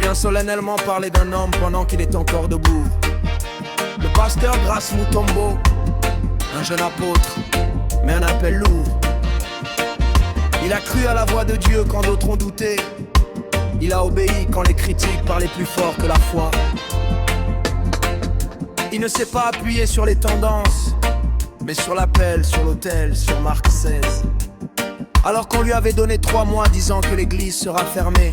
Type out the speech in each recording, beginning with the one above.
vient solennellement parler d'un homme pendant qu'il est encore debout. Le pasteur Grace Mutombo, un jeune apôtre, mais un appel lourd. Il a cru à la voix de Dieu quand d'autres ont douté. Il a obéi quand les critiques parlaient plus fort que la foi. Il ne s'est pas appuyé sur les tendances, mais sur l'appel, sur l'autel, sur Marc 16. Alors qu'on lui avait donné 3 mois disant que l'église sera fermée,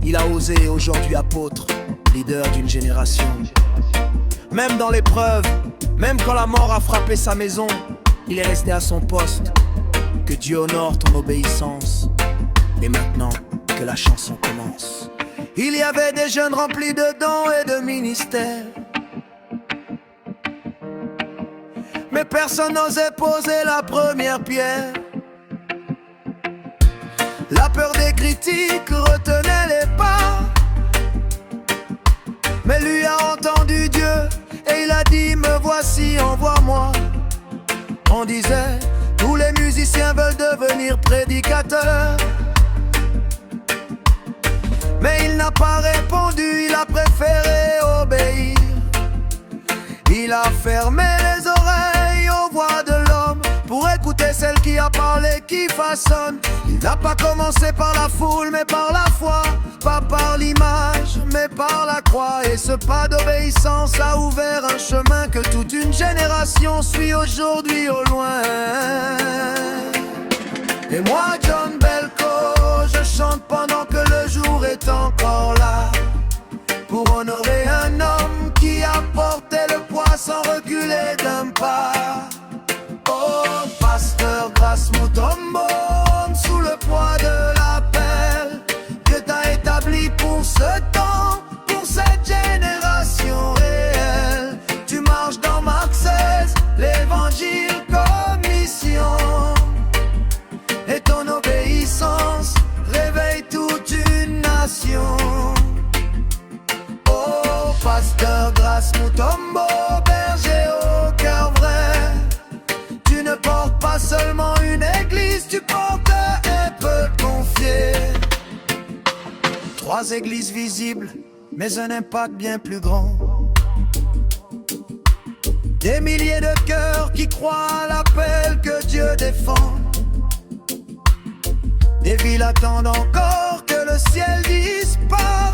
il a osé, aujourd'hui apôtre, leader d'une génération. Même dans l'épreuve, même quand la mort a frappé sa maison, il est resté à son poste. Que Dieu honore ton obéissance. Et maintenant que la chanson commence. Il y avait des jeunes remplis de dons et de ministères, mais personne n'osait poser la première pierre. La peur des critiques retenait les pas, mais lui a entendu Dieu et il a dit: me voici, envoie-moi. On disait: tous les musiciens veulent devenir prédicateurs. Mais il n'a pas répondu, il a préféré obéir. Il a fermé les oreilles aux voix de l'homme pour écouter celle qui a parlé, qui façonne. Il n'a pas commencé par la foule, mais par la foi. Pas par l'image, mais par la croix. Et ce pas d'obéissance a ouvert un chemin que toute une génération suit aujourd'hui au loin. Et moi, John Belko, je chante pendant que le jour est encore là, pour honorer un homme qui a porté le poids sans reculer d'un pas. Oh, pasteur Grace Mutombo, sous le poids de l'appel, Dieu t'a établi pour ce temps, pour cette génération réelle. Tu marches dans Marc 16, l'évangile comme mission. Et ton obéissance réveille toute une nation. Oh, pasteur Grace Mutombo, berger au cœur vrai. Tu ne portes pas seulement une église, tu portes un peuple confié. 3 églises visibles, mais un impact bien plus grand. Des milliers de cœurs qui croient à l'appel que Dieu défend. Des villes attendent encore que le ciel disparaisse,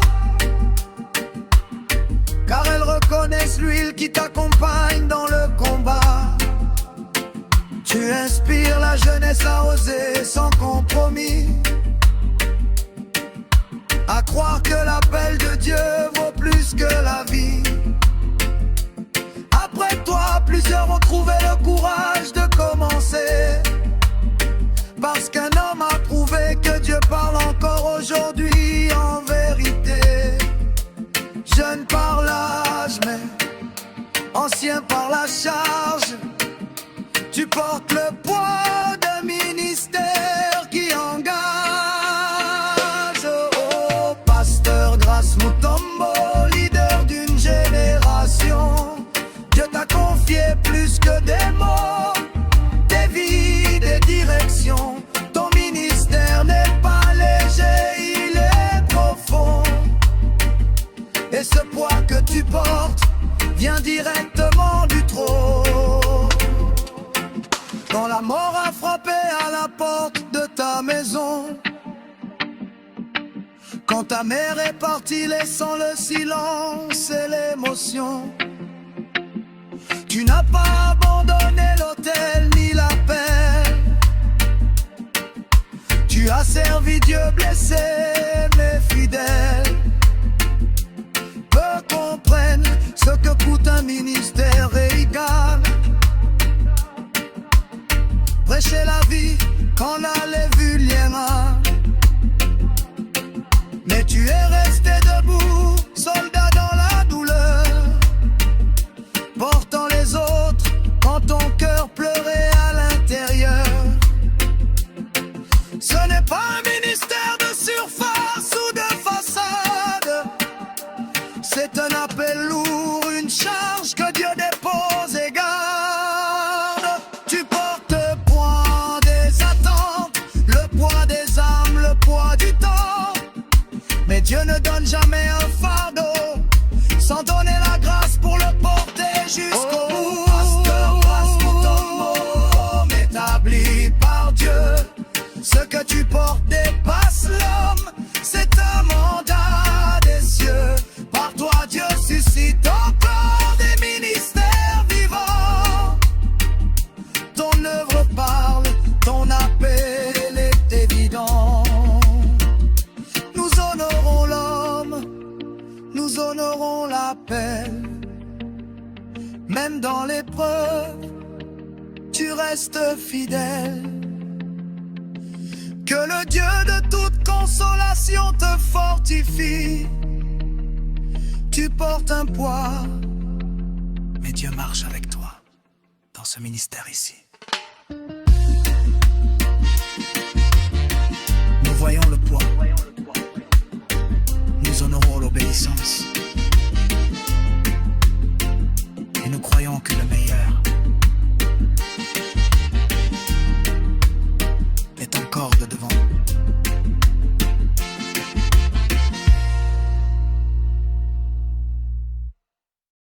car elles reconnaissent l'huile qui t'accompagne dans le combat. Tu inspires la jeunesse à oser sans compromis, à croire que l'appel de Dieu vaut plus que la vie. Après toi, plusieurs ont trouvé le courage de commencer, parce qu'un homme a prouvé que Dieu parle encore aujourd'hui en vérité. Jeune par l'âge, mais ancien par la charge, tu portes le poids d'un ministère qui engage. Oh, pasteur Grace Mutombo, leader d'une génération, Dieu t'a confié plus que des mots, des vies, des directions. Ton ministère n'est pas léger, il est profond. Et ce poids que tu portes vient directement du trône. Quand la mort a frappé à la porte de ta maison, quand ta mère est partie laissant le silence et l'émotion, tu n'as pas abandonné l'autel ni l'appel. Tu as servi Dieu blessé mais fidèle. Peu comprennent ce que coûte un ministère régal. Prêcher la vie quand la lévulière. Mais tu es resté debout, soldat dans la douleur, portant les autres quand ton cœur pleurait à l'intérieur. Ce n'est pas un ministère de surface ou de façade, c'est un appel lourd, une charge que Dieu dépose et garde. Tu portes point des dans l'épreuve, tu restes fidèle. Que le Dieu de toute consolation te fortifie. Tu portes un poids, mais Dieu marche avec toi dans ce ministère ici. Nous voyons le poids, nous honorons l'obéissance, et nous croyons que le